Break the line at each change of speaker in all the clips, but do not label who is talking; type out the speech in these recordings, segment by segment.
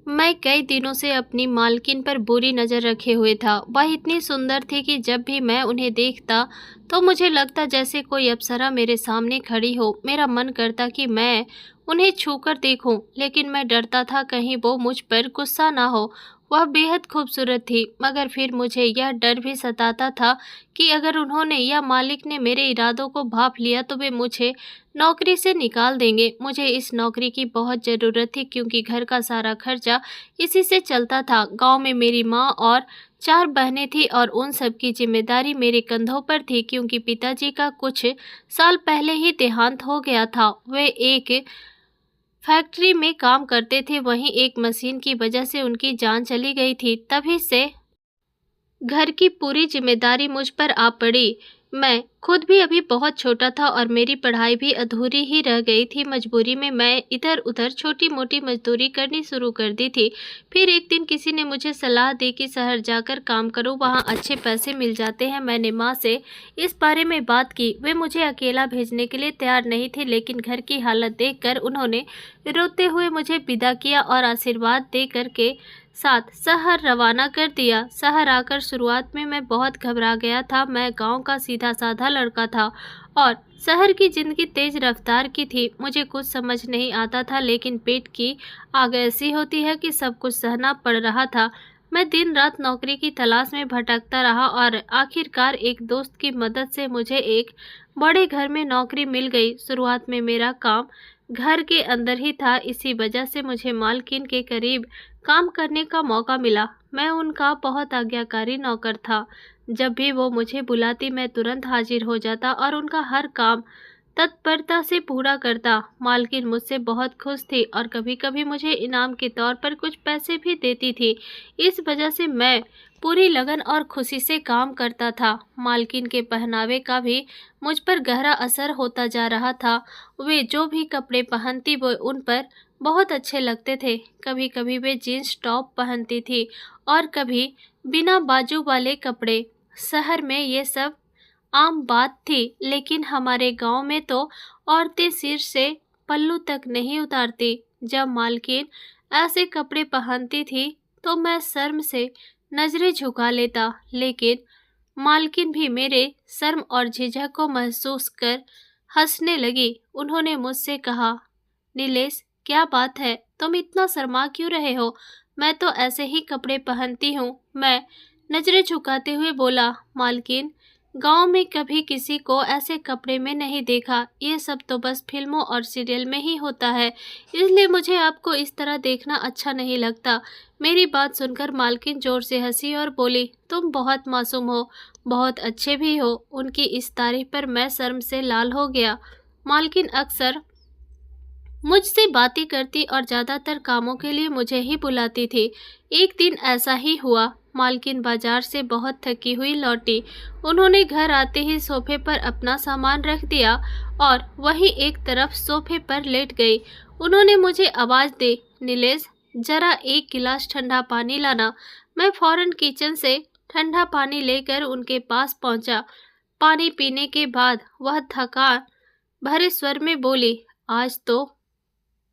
मैं कई दिनों से अपनी मालकिन पर बुरी नज़र रखे हुए था। वह इतनी सुंदर थी कि जब भी मैं उन्हें देखता तो मुझे लगता जैसे कोई अप्सरा मेरे सामने खड़ी हो। मेरा मन करता कि मैं उन्हें छूकर देखूं, लेकिन मैं डरता था कहीं वो मुझ पर गुस्सा ना हो। वह बेहद खूबसूरत थी, मगर फिर मुझे यह डर भी सताता था कि अगर उन्होंने या मालिक ने मेरे इरादों को भांप लिया तो वे मुझे नौकरी से निकाल देंगे। मुझे इस नौकरी की बहुत ज़रूरत थी क्योंकि घर का सारा खर्चा इसी से चलता था। गांव में मेरी माँ और 4 बहनें थीं और उन सब की जिम्मेदारी मेरे कंधों पर थी क्योंकि पिताजी का कुछ साल पहले ही देहांत हो गया था। वे एक फैक्ट्री में काम करते थे, वहीं एक मशीन की वजह से उनकी जान चली गई थी। तभी से घर की पूरी जिम्मेदारी मुझ पर आ पड़ी। मैं खुद भी अभी बहुत छोटा था और मेरी पढ़ाई भी अधूरी ही रह गई थी। मजबूरी में मैं इधर-उधर छोटी-मोटी मजदूरी करनी शुरू कर दी थी। फिर एक दिन किसी ने मुझे सलाह दी कि शहर जाकर काम करो, वहाँ अच्छे पैसे मिल जाते हैं। मैंने माँ से इस बारे में बात की। वे मुझे अकेला भेजने के लिए तैयार नहीं थे, लेकिन घर की हालत देखकर उन्होंने रोते हुए मुझे विदा किया और आशीर्वाद देकर के साथ शहर रवाना कर दिया। शहर आकर शुरुआत में मैं बहुत घबरा गया था। मैं गांव का सीधा साधा लड़का था और शहर की जिंदगी तेज रफ्तार की थी। मुझे कुछ समझ नहीं आता था, लेकिन पेट की आग ऐसी होती है कि सब कुछ सहना पड़ रहा था। मैं दिन रात नौकरी की तलाश में भटकता रहा और आखिरकार एक दोस्त की मदद से मुझे एक बड़े घर में नौकरी मिल गई। शुरुआत में मेरा काम घर के अंदर ही था, इसी वजह से मुझे मालकिन के करीब काम करने का मौका मिला। मैं उनका बहुत आज्ञाकारी नौकर था। जब भी वो मुझे बुलाती मैं तुरंत हाजिर हो जाता और उनका हर काम तत्परता से पूरा करता। मालकिन मुझसे बहुत खुश थी और कभी-कभी मुझे इनाम के तौर पर कुछ पैसे भी देती थी। इस वजह से मैं पूरी लगन और खुशी से काम करता था। मालकिन के पहनावे का भी मुझ पर गहरा असर होता जा रहा था। वे जो भी कपड़े पहनती वो उन पर बहुत अच्छे लगते थे। कभी-कभी वे जीन्स टॉप पहनती थी और कभी बिना बाजू वाले कपड़े। शहर में ये सब आम बात थी, लेकिन हमारे गांव में तो औरतें सिर से पल्लू तक नहीं उतारती। जब मालकिन ऐसे कपड़े पहनती थी तो मैं शर्म से नजरें झुका लेता, लेकिन मालकिन भी मेरे शर्म और झिझक को महसूस कर हंसने लगी। उन्होंने मुझसे कहा, नीलेश, क्या बात है, तुम इतना शर्मा क्यों रहे हो? मैं तो ऐसे ही कपड़े पहनती हूँ। मैं नजरें झुकाते हुए बोला, मालकिन, गांव में कभी किसी को ऐसे कपड़े में नहीं देखा। ये सब तो बस फिल्मों और सीरियल में ही होता है, इसलिए मुझे आपको इस तरह देखना अच्छा नहीं लगता। मेरी बात सुनकर मालकिन जोर से हंसी और बोली, तुम बहुत मासूम हो, बहुत अच्छे भी हो। उनकी इस तारीफ पर मैं शर्म से लाल हो गया। मालकिन अक्सर मुझसे बातें करती और ज़्यादातर कामों के लिए मुझे ही बुलाती थी। एक दिन ऐसा ही हुआ। मालकिन बाजार से बहुत थकी हुई लौटी। उन्होंने घर आते ही सोफे पर अपना सामान रख दिया और वहीं एक तरफ सोफे पर लेट गई। उन्होंने मुझे आवाज़ दी, नीलेश, जरा एक गिलास ठंडा पानी लाना। मैं फौरन किचन से ठंडा पानी लेकर उनके पास पहुंचा। पानी पीने के बाद वह थकान भरे स्वर में बोली, आज तो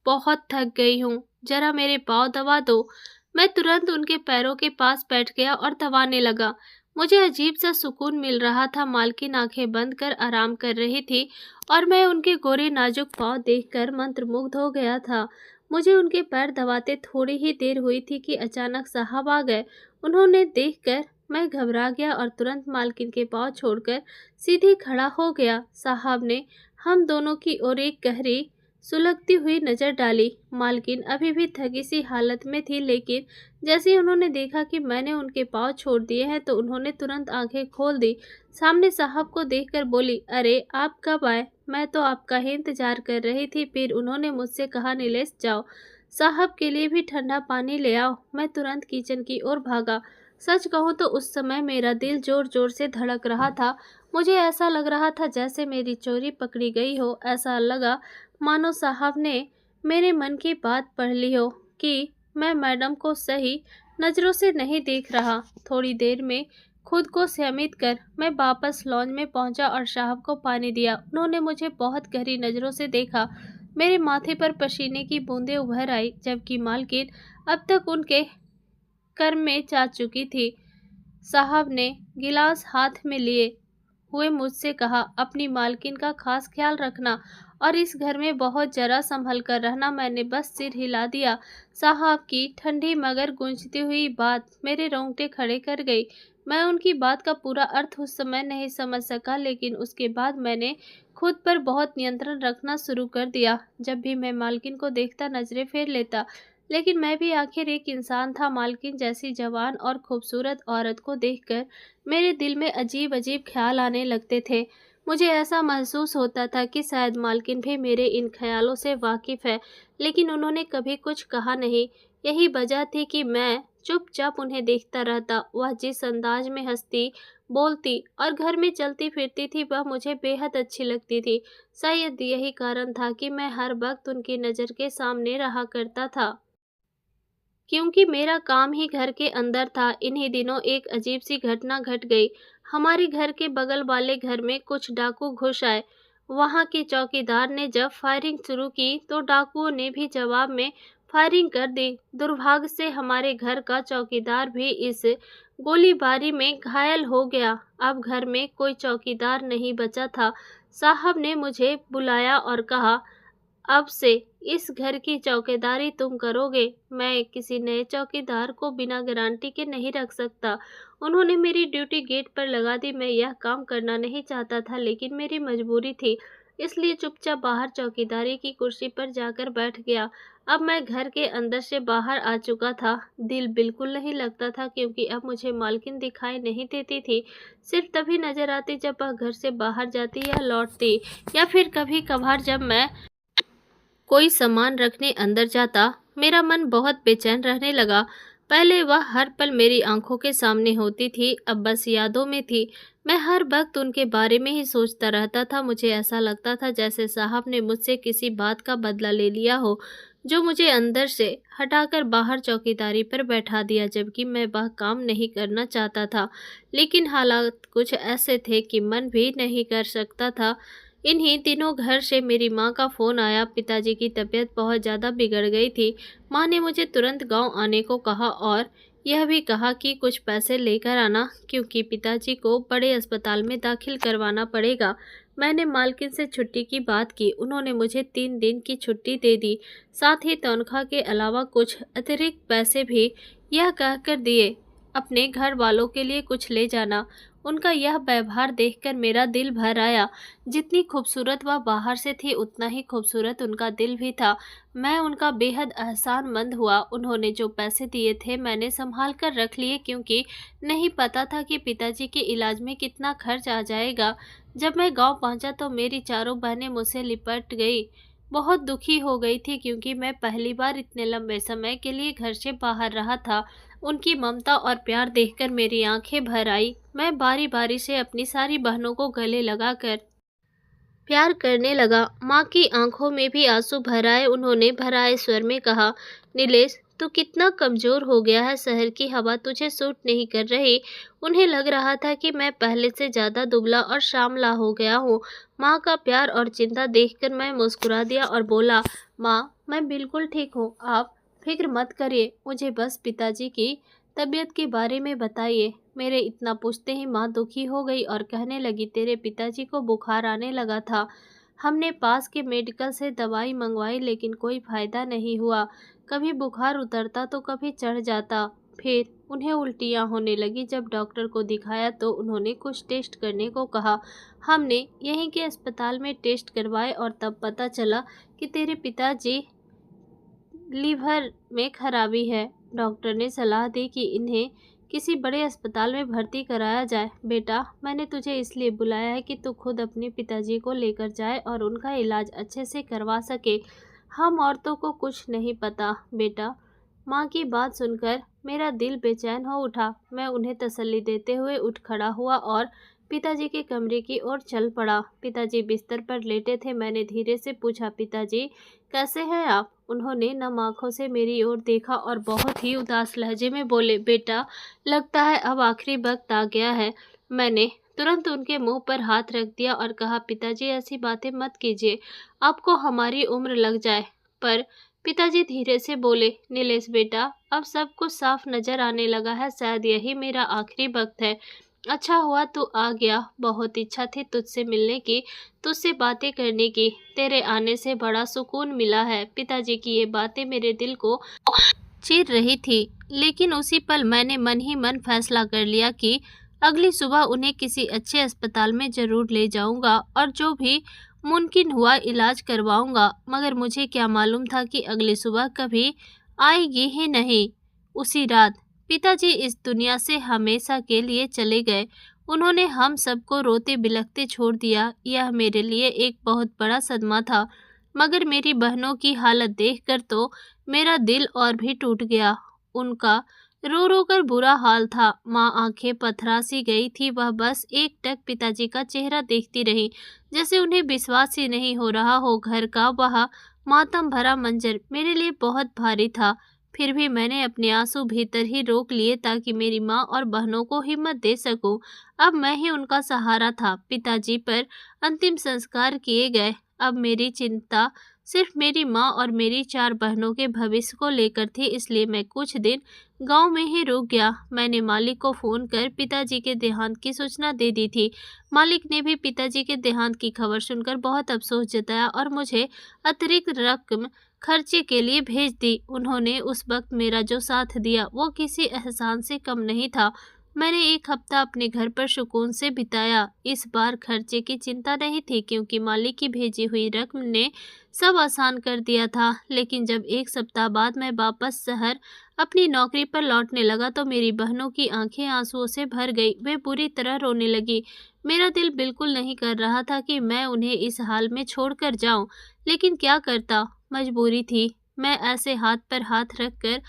बहुत थक गई हूँ, जरा मेरे पाँव दबा दो। मैं तुरंत उनके पैरों के पास बैठ गया और दबाने लगा। मुझे अजीब सा सुकून मिल रहा था। मालकिन आंखें बंद कर आराम कर रही थी और मैं उनके गोरे नाजुक पाँव देखकर मंत्रमुग्ध हो गया था। मुझे उनके पैर दबाते थोड़ी ही देर हुई थी कि अचानक साहब आ गए। उन्होंने देखकर मैं घबरा गया और तुरंत मालकिन के पाँव छोड़कर सीधे खड़ा हो गया। साहब ने हम दोनों की ओर एक गहरी सुलगती हुई नजर डाली। मालकिन अभी भी थकी सी हालत में थी, लेकिन जैसे ही उन्होंने देखा कि मैंने उनके पाँव छोड़ दिए हैं तो उन्होंने तुरंत आंखें खोल दी। सामने साहब को देखकर बोली, अरे आप कब आए? मैं तो आपका ही इंतजार कर रही थी। फिर उन्होंने मुझसे कहा, नीलेश, जाओ साहब के लिए भी ठंडा पानी ले आओ। मैं तुरंत किचन की ओर भागा। सच कहूँ तो उस समय मेरा दिल जोर जोर से धड़क रहा था। मुझे ऐसा लग रहा था जैसे मेरी चोरी पकड़ी गई हो। ऐसा लगा मानो साहब ने मेरे मन की बात पढ़ ली हो कि मैं मैडम को सही नज़रों से नहीं देख रहा। थोड़ी देर में खुद को संयमित कर मैं वापस लॉन्ज में पहुंचा और साहब को पानी दिया। उन्होंने मुझे बहुत गहरी नज़रों से देखा। मेरे माथे पर पसीने की बूंदें उभर आई, जबकि मालकिन अब तक उनके कर्म में जा चुकी थी। साहब ने गिलास हाथ में लिए हुए मुझसे कहा, अपनी मालकिन का खास ख्याल रखना और इस घर में बहुत जरा संभल कर रहना। मैंने बस सिर हिला दिया। साहब की ठंडी मगर गूंजती हुई बात मेरे रोंगटे खड़े कर गई। मैं उनकी बात का पूरा अर्थ उस समय नहीं समझ सका, लेकिन उसके बाद मैंने खुद पर बहुत नियंत्रण रखना शुरू कर दिया। जब भी मैं मालकिन को देखता नजरें फेर लेता, लेकिन मैं भी आखिर एक इंसान था। मालकिन जैसी जवान और खूबसूरत औरत को देखकर मेरे दिल में अजीब अजीब ख्याल आने लगते थे। मुझे ऐसा महसूस होता था कि शायद मालकिन भी मेरे इन ख्यालों से वाकिफ है, लेकिन उन्होंने कभी कुछ कहा नहीं। यही वजह थी कि मैं चुपचाप उन्हें देखता रहता। वह जिस अंदाज में हंसती, बोलती और घर में चलती फिरती थी, वह मुझे बेहद अच्छी लगती थी। शायद यही कारण था कि मैं हर वक्त उनकी नज़र के सामने रहा करता था, क्योंकि मेरा काम ही घर के अंदर था। इन्हीं दिनों एक अजीब सी घटना घट गई। हमारे घर के बगल वाले घर में कुछ डाकू घुस आए। वहां के चौकीदार ने जब फायरिंग शुरू की तो डाकुओं ने भी जवाब में फायरिंग कर दी। दुर्भाग्य से हमारे घर का चौकीदार भी इस गोलीबारी में घायल हो गया। अब घर में कोई चौकीदार नहीं बचा था। साहब ने मुझे बुलाया और कहा, अब से इस घर की चौकीदारी तुम करोगे। मैं किसी नए चौकीदार को बिना गारंटी के नहीं रख सकता। उन्होंने मेरी ड्यूटी गेट पर लगा दी। मैं यह काम करना नहीं चाहता था, लेकिन मेरी मजबूरी थी, इसलिए चुपचाप बाहर चौकीदारी की कुर्सी पर जाकर बैठ गया। अब मैं घर के अंदर से बाहर आ चुका था। दिल बिल्कुल नहीं लगता था, क्योंकि अब मुझे मालकिन दिखाई नहीं देती थी। सिर्फ तभी नजर आती जब वह घर से बाहर जाती या लौटती, या फिर कभी कभार जब मैं कोई सामान रखने अंदर जाता। मेरा मन बहुत बेचैन रहने लगा। पहले वह हर पल मेरी आंखों के सामने होती थी, अब बस यादों में थी। मैं हर वक्त उनके बारे में ही सोचता रहता था। मुझे ऐसा लगता था जैसे साहब ने मुझसे किसी बात का बदला ले लिया हो, जो मुझे अंदर से हटाकर बाहर चौकीदारी पर बैठा दिया, जबकि मैं वह काम नहीं करना चाहता था। लेकिन हालात कुछ ऐसे थे कि मन भी नहीं कर सकता था। इन्हीं दिनों घर से मेरी माँ का फ़ोन आया। पिताजी की तबीयत बहुत ज़्यादा बिगड़ गई थी। माँ ने मुझे तुरंत गांव आने को कहा और यह भी कहा कि कुछ पैसे लेकर आना, क्योंकि पिताजी को बड़े अस्पताल में दाखिल करवाना पड़ेगा। मैंने मालकिन से छुट्टी की बात की। उन्होंने मुझे 3 दिन की छुट्टी दे दी, साथ ही तनख्वाह के अलावा कुछ अतिरिक्त पैसे भी। यह कहकर दिए, अपने घर वालों के लिए कुछ ले जाना। उनका यह व्यवहार देखकर मेरा दिल भर आया। जितनी खूबसूरत वह बाहर से थी, उतना ही खूबसूरत उनका दिल भी था। मैं उनका बेहद एहसानमंद हुआ। उन्होंने जो पैसे दिए थे मैंने संभाल कर रख लिए, क्योंकि नहीं पता था कि पिताजी के इलाज में कितना खर्च आ जाएगा। जब मैं गांव पहुंचा तो मेरी चारों बहनें मुझसे लिपट गई। बहुत दुखी हो गई थी, क्योंकि मैं पहली बार इतने लंबे समय के लिए घर से बाहर रहा था। उनकी ममता और प्यार देखकर मेरी आंखें भर आई। मैं बारी बारी से अपनी सारी बहनों को गले लगाकर प्यार करने लगा। माँ की आंखों में भी आंसू भर आए। उन्होंने भराए स्वर में कहा, नीलेश, तू कितना कमजोर हो गया है। शहर की हवा तुझे सूट नहीं कर रही। उन्हें लग रहा था कि मैं पहले से ज्यादा दुबला और श्यामला हो गया हूँ। माँ का प्यार और चिंता देखकर मैं मुस्कुरा दिया और बोला, माँ, मैं बिल्कुल ठीक हूँ, आप फिक्र मत करिए। मुझे बस पिताजी की तबीयत के बारे में बताइए। मेरे इतना पूछते ही माँ दुखी हो गई और कहने लगी, तेरे पिताजी को बुखार आने लगा था। हमने पास के मेडिकल से दवाई मंगवाई, लेकिन कोई फायदा नहीं हुआ। कभी बुखार उतरता तो कभी चढ़ जाता। फिर उन्हें उल्टियाँ होने लगी। जब डॉक्टर को दिखाया तो उन्होंने कुछ टेस्ट करने को कहा। हमने यहीं के अस्पताल में टेस्ट करवाए और तब पता चला कि तेरे पिताजी लीवर में खराबी है। डॉक्टर ने सलाह दी कि इन्हें किसी बड़े अस्पताल में भर्ती कराया जाए। बेटा, मैंने तुझे इसलिए बुलाया है कि तू खुद अपने पिताजी को लेकर जाए और उनका इलाज अच्छे से करवा सके। हम औरतों को कुछ नहीं पता बेटा। माँ की बात सुनकर मेरा दिल बेचैन हो उठा। मैं उन्हें तसल्ली देते हुए उठ खड़ा हुआ और पिताजी के कमरे की ओर चल पड़ा। पिताजी बिस्तर पर लेटे थे। मैंने धीरे से पूछा, पिताजी कैसे हैं आप? उन्होंने नम आंखों से मेरी ओर देखा और बहुत ही उदास लहजे में बोले, बेटा, लगता है अब आखिरी वक्त आ गया है। मैंने तुरंत उनके मुंह पर हाथ रख दिया और कहा, पिताजी ऐसी बातें मत कीजिए, आपको हमारी उम्र लग जाए। पर पिताजी धीरे से बोले, नीलेश बेटा, अब सब कुछ साफ नजर आने लगा है, शायद यही मेरा आखिरी वक्त है। अच्छा हुआ तू आ गया, बहुत इच्छा थी तुझसे मिलने की, तुझसे बातें करने की, तेरे आने से बड़ा सुकून मिला है। पिताजी की ये बातें मेरे दिल को चीर रही थी, लेकिन उसी पल मैंने मन ही मन फैसला कर लिया कि अगली सुबह उन्हें किसी अच्छे अस्पताल में जरूर ले जाऊंगा और जो भी मुमकिन हुआ इलाज करवाऊंगा। मगर मुझे क्या मालूम था कि अगली सुबह कभी आएगी ही नहीं। उसी रात पिताजी इस दुनिया से हमेशा के लिए चले गए। उन्होंने हम सबको रोते बिलखते छोड़ दिया। यह मेरे लिए एक बहुत बड़ा सदमा था, मगर मेरी बहनों की हालत देखकर तो मेरा दिल और भी टूट गया। उनका रो रो कर बुरा हाल था। माँ आंखें पथरा सी गई थी, वह बस एकटक पिताजी का चेहरा देखती रही, जैसे उन्हें विश्वास ही नहीं हो रहा हो। घर का वह मातम भरा मंजर मेरे लिए बहुत भारी था। फिर भी मैंने अपने आंसू भीतर ही रोक लिए ताकि मेरी माँ और बहनों को हिम्मत दे सकूं। अब मैं ही उनका सहारा था। पिताजी पर अंतिम संस्कार किए गए। अब मेरी चिंता सिर्फ मेरी माँ और मेरी 4 बहनों के भविष्य को लेकर थी, इसलिए मैं कुछ दिन गांव में ही रुक गया। मैंने मालिक को फ़ोन कर पिताजी के देहांत की सूचना दे दी थी। मालिक ने भी पिताजी के देहांत की खबर सुनकर बहुत अफसोस जताया और मुझे अतिरिक्त रकम खर्चे के लिए भेज दी। उन्होंने उस वक्त मेरा जो साथ दिया वो किसी एहसान से कम नहीं था। मैंने 1 हफ्ता अपने घर पर सुकून से बिताया। इस बार खर्चे की चिंता नहीं थी, क्योंकि मालिक की भेजी हुई रकम ने सब आसान कर दिया था। लेकिन जब 1 सप्ताह बाद मैं वापस शहर अपनी नौकरी पर लौटने लगा तो मेरी बहनों की आंखें आंसुओं से भर गई। वे बुरी तरह रोने लगी। मेरा दिल बिल्कुल नहीं कर रहा था कि मैं उन्हें इस हाल में छोड़कर जाऊं, लेकिन क्या करता, मजबूरी थी। मैं ऐसे हाथ पर हाथ रखकर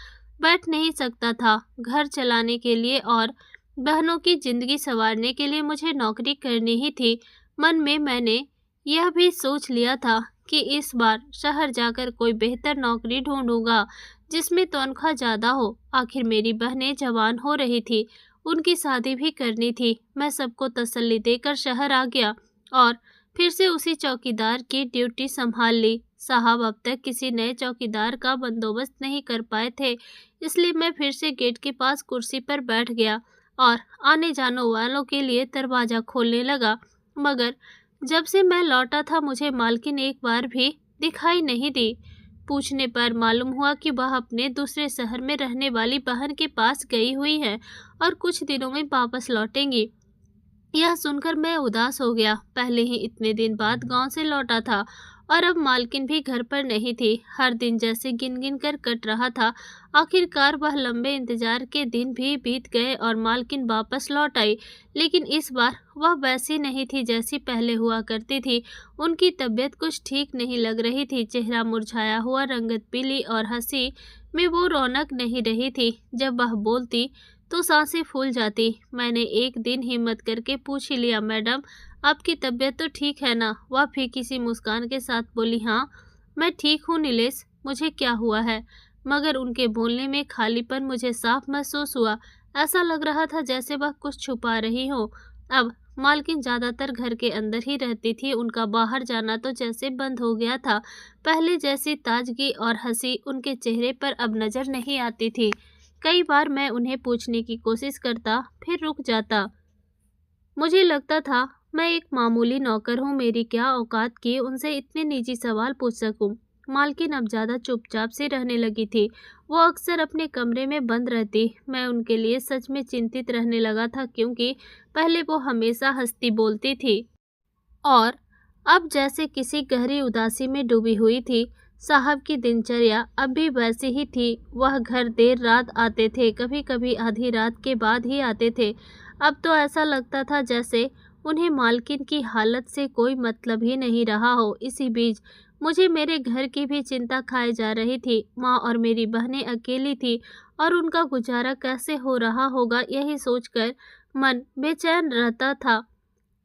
बैठ नहीं सकता था। घर चलाने के लिए और बहनों की जिंदगी संवारने के लिए मुझे नौकरी करनी ही थी। मन में मैंने यह भी सोच लिया था कि इस बार शहर जाकर कोई बेहतर नौकरी ढूंढूंगा जिसमें तनख्वाह ज़्यादा हो। आखिर मेरी बहनें जवान हो रही थी, उनकी शादी भी करनी थी। मैं सबको तसल्ली देकर शहर आ गया और फिर से उसी चौकीदार की ड्यूटी संभाल ली। साहब अब तक किसी नए चौकीदार का बंदोबस्त नहीं कर पाए थे, इसलिए मैं फिर से गेट के पास कुर्सी पर बैठ गया और आने जाने वालों के लिए दरवाज़ा खोलने लगा। मगर जब से मैं लौटा था मुझे मालकिन एक बार भी दिखाई नहीं दी। पूछने पर मालूम हुआ कि वह अपने दूसरे शहर में रहने वाली बहन के पास गई हुई है और कुछ दिनों में वापस लौटेंगी। यह सुनकर मैं उदास हो गया। पहले ही इतने दिन बाद गांव से लौटा था और अब मालकिन भी घर पर नहीं थी। हर दिन जैसे गिन गिन कर कट रहा था। आखिरकार वह लंबे इंतजार के दिन भी बीत गए और मालकिन वापस लौट आई। लेकिन इस बार वह वैसी नहीं थी जैसी पहले हुआ करती थी। उनकी तबीयत कुछ ठीक नहीं लग रही थी। चेहरा मुरझाया हुआ, रंगत पीली और हंसी में वो रौनक नहीं रही थी। जब वह बोलती तो सांसें फूल जाती। मैंने एक दिन हिम्मत करके पूछ ही लिया, मैडम आपकी तबीयत तो ठीक है ना? वह फीकी सी मुस्कान के साथ बोली, हाँ मैं ठीक हूँ नीलेश, मुझे क्या हुआ है? मगर उनके बोलने में खालीपन मुझे साफ महसूस हुआ। ऐसा लग रहा था जैसे वह कुछ छुपा रही हो। अब मालकिन ज़्यादातर घर के अंदर ही रहती थी। उनका बाहर जाना तो जैसे बंद हो गया था। पहले जैसी ताजगी और हंसी उनके चेहरे पर अब नज़र नहीं आती थी। कई बार मैं उन्हें पूछने की कोशिश करता, फिर रुक जाता। मुझे लगता था मैं एक मामूली नौकर हूँ, मेरी क्या औकात कि उनसे इतने निजी सवाल पूछ सकूं। मालकिन अब ज़्यादा चुपचाप से रहने लगी थी। वो अक्सर अपने कमरे में बंद रहती। मैं उनके लिए सच में चिंतित रहने लगा था, क्योंकि पहले वो हमेशा हंसती बोलती थी और अब जैसे किसी गहरी उदासी में डूबी हुई थी। साहब की दिनचर्या अब भी वैसी ही थी। वह घर देर रात आते थे, कभी कभी आधी रात के बाद ही आते थे। अब तो ऐसा लगता था जैसे उन्हें मालकिन की हालत से कोई मतलब ही नहीं रहा हो। इसी बीच मुझे मेरे घर की भी चिंता खाई जा रही थी। माँ और मेरी बहनें अकेली थी और उनका गुजारा कैसे हो रहा होगा, यही सोचकर मन बेचैन रहता था।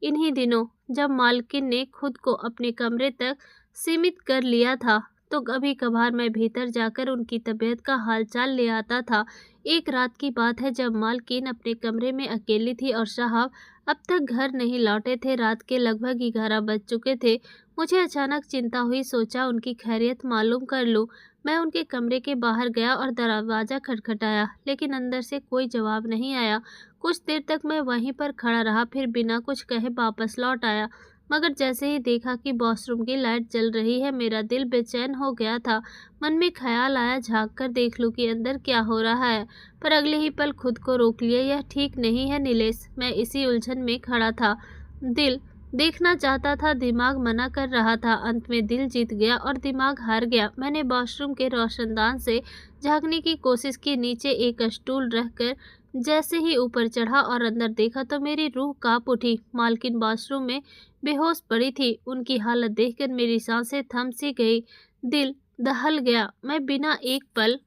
इन्हीं दिनों जब मालकिन ने खुद को अपने कमरे तक सीमित कर लिया था, तो कभी कभार मैं भीतर जाकर उनकी तबीयत का हालचाल ले आता था। एक रात की बात है जब मालकिन अपने कमरे में अकेली थी और साहब अब तक घर नहीं लौटे थे। रात के लगभग 11 बज चुके थे। मुझे अचानक चिंता हुई, सोचा उनकी खैरियत मालूम कर लूँ। मैं उनके कमरे के बाहर गया और दरवाज़ा खटखटाया, लेकिन अंदर से कोई जवाब नहीं आया। कुछ देर तक मैं वहीं पर खड़ा रहा, फिर बिना कुछ कहे वापस लौट आया। मगर जैसे ही देखा कि वॉशरूम की लाइट जल रही है, मेरा दिल बेचैन हो गया था। मन में ख्याल आया, झाँक कर देख लूँ कि अंदर क्या हो रहा है, पर अगले ही पल खुद को रोक लिया। यह ठीक नहीं है नीलेश। मैं इसी उलझन में खड़ा था। दिल देखना चाहता था, दिमाग मना कर रहा था। अंत में दिल जीत गया और दिमाग हार गया। मैंने वॉशरूम के रोशनदान से झाँकने की कोशिश की। नीचे एक स्टूल रखकर जैसे ही ऊपर चढ़ा और अंदर देखा तो मेरी रूह कांप उठी। मालकिन वॉशरूम में बेहोश पड़ी थी। उनकी हालत देखकर मेरी सांसें थम सी गई, दिल दहल गया। मैं बिना एक पल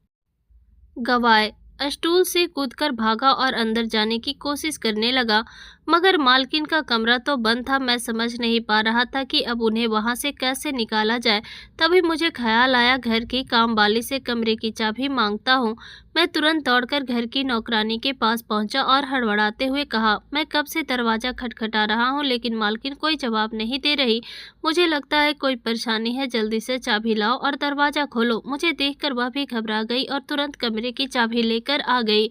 गवाए स्टूल से कूदकर भागा और अंदर जाने की कोशिश करने लगा, मगर मालकिन का कमरा तो बंद था। मैं समझ नहीं पा रहा था कि अब उन्हें वहां से कैसे निकाला जाए। तभी मुझे ख्याल आया, घर की कामवाली से कमरे की चाबी मांगता हूँ। मैं तुरंत दौड़कर घर की नौकरानी के पास पहुंचा और हड़बड़ाते हुए कहा, मैं कब से दरवाज़ा खटखटा रहा हूँ, लेकिन मालकिन कोई जवाब नहीं दे रही। मुझे लगता है कोई परेशानी है, जल्दी से चाबी लाओ और दरवाज़ा खोलो। मुझे देखकर वह भी घबरा गई और तुरंत कमरे की चाबी लेकर आ गई।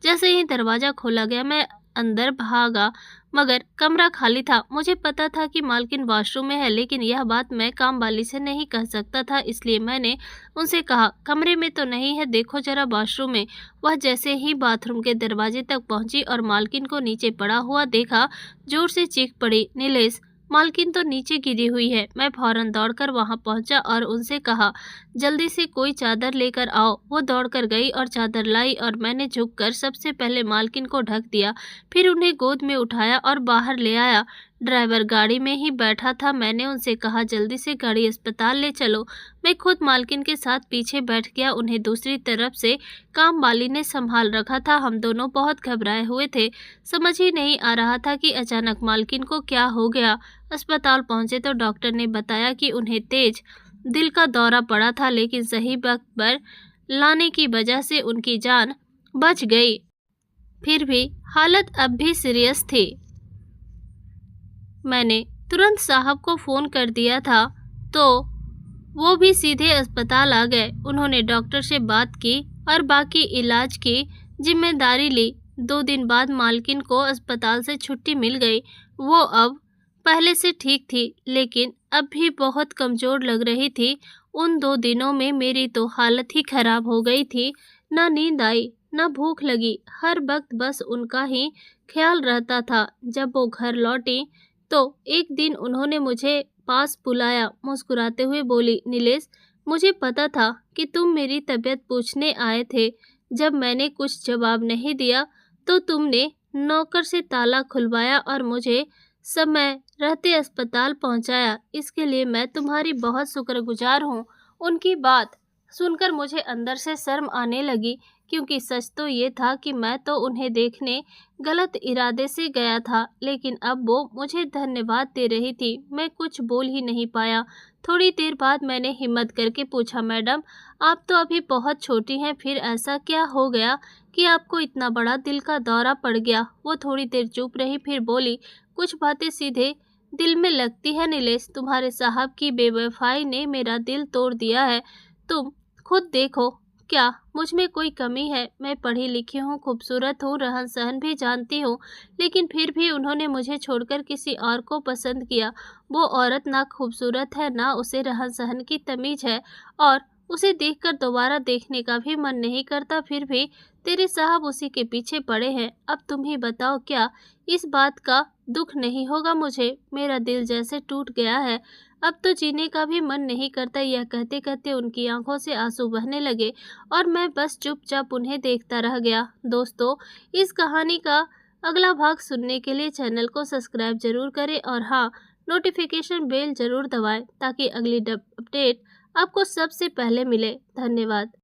जैसे ही दरवाज़ा खोला गया, मैं अंदर भागा, मगर कमरा खाली था। मुझे पता था कि मालकिन वॉशरूम में है, लेकिन यह बात मैं कामवाली से नहीं कह सकता था। इसलिए मैंने उनसे कहा, कमरे में तो नहीं है, देखो जरा वॉशरूम में। वह जैसे ही बाथरूम के दरवाजे तक पहुंची और मालकिन को नीचे पड़ा हुआ देखा, जोर से चीख पड़ी, नीलेश, मालकिन तो नीचे गिरी हुई है। मैं फौरन दौड़कर वहां पहुंचा और उनसे कहा, जल्दी से कोई चादर लेकर आओ। वो दौड़कर गई और चादर लाई और मैंने झुककर सबसे पहले मालकिन को ढक दिया, फिर उन्हें गोद में उठाया और बाहर ले आया। ड्राइवर गाड़ी में ही बैठा था। मैंने उनसे कहा, जल्दी से गाड़ी अस्पताल ले चलो। मैं खुद मालकिन के साथ पीछे बैठ गया। उन्हें दूसरी तरफ से काम वाली ने संभाल रखा था। हम दोनों बहुत घबराए हुए थे। समझ ही नहीं आ रहा था कि अचानक मालकिन को क्या हो गया। अस्पताल पहुंचे तो डॉक्टर ने बताया कि उन्हें तेज दिल का दौरा पड़ा था, लेकिन सही वक्त पर लाने की वजह से उनकी जान बच गई। फिर भी हालत अब भी सीरियस थी। मैंने तुरंत साहब को फ़ोन कर दिया था, तो वो भी सीधे अस्पताल आ गए। उन्होंने डॉक्टर से बात की और बाकी इलाज की जिम्मेदारी ली। 2 दिन बाद मालकिन को अस्पताल से छुट्टी मिल गई। वो अब पहले से ठीक थी, लेकिन अब भी बहुत कमज़ोर लग रही थी। उन 2 दिनों में मेरी तो हालत ही खराब हो गई थी। ना नींद आई, ना भूख लगी। हर वक्त बस उनका ही ख्याल रहता था। जब वो घर लौटी तो एक दिन उन्होंने मुझे पास बुलाया, मुस्कुराते हुए बोली, नीलेश, मुझे पता था कि तुम मेरी तबीयत पूछने आए थे। जब मैंने कुछ जवाब नहीं दिया तो तुमने नौकर से ताला खुलवाया और मुझे समय रहते अस्पताल पहुंचाया। इसके लिए मैं तुम्हारी बहुत शुक्रगुजार हूँ। उनकी बात सुनकर मुझे अंदर से शर्म आने लगी, क्योंकि सच तो ये था कि मैं तो उन्हें देखने गलत इरादे से गया था, लेकिन अब वो मुझे धन्यवाद दे रही थी। मैं कुछ बोल ही नहीं पाया। थोड़ी देर बाद मैंने हिम्मत करके पूछा, मैडम, आप तो अभी बहुत छोटी हैं, फिर ऐसा क्या हो गया कि आपको इतना बड़ा दिल का दौरा पड़ गया? वो थोड़ी देर चुप रही, फिर बोली, कुछ बातें सीधे दिल में लगती है नीलेश। तुम्हारे साहब की बेवफाई ने मेरा दिल तोड़ दिया है। तुम खुद देखो, क्या मुझ में कोई कमी है? मैं पढ़ी लिखी हूँ, खूबसूरत हूँ, रहन सहन भी जानती हूँ, लेकिन फिर भी उन्होंने मुझे छोड़कर किसी और को पसंद किया। वो औरत ना खूबसूरत है, ना उसे रहन सहन की तमीज़ है, और उसे देखकर दोबारा देखने का भी मन नहीं करता। फिर भी तेरे साहब उसी के पीछे पड़े हैं। अब तुम ही बताओ, क्या इस बात का दुख नहीं होगा मुझे? मेरा दिल जैसे टूट गया है, अब तो जीने का भी मन नहीं करता। यह कहते कहते उनकी आंखों से आंसू बहने लगे और मैं बस चुपचाप उन्हें देखता रह गया। दोस्तों, इस कहानी का अगला भाग सुनने के लिए चैनल को सब्सक्राइब जरूर करें और हाँ, नोटिफिकेशन बेल जरूर दबाएं, ताकि अगली अपडेट आपको सबसे पहले मिले। धन्यवाद।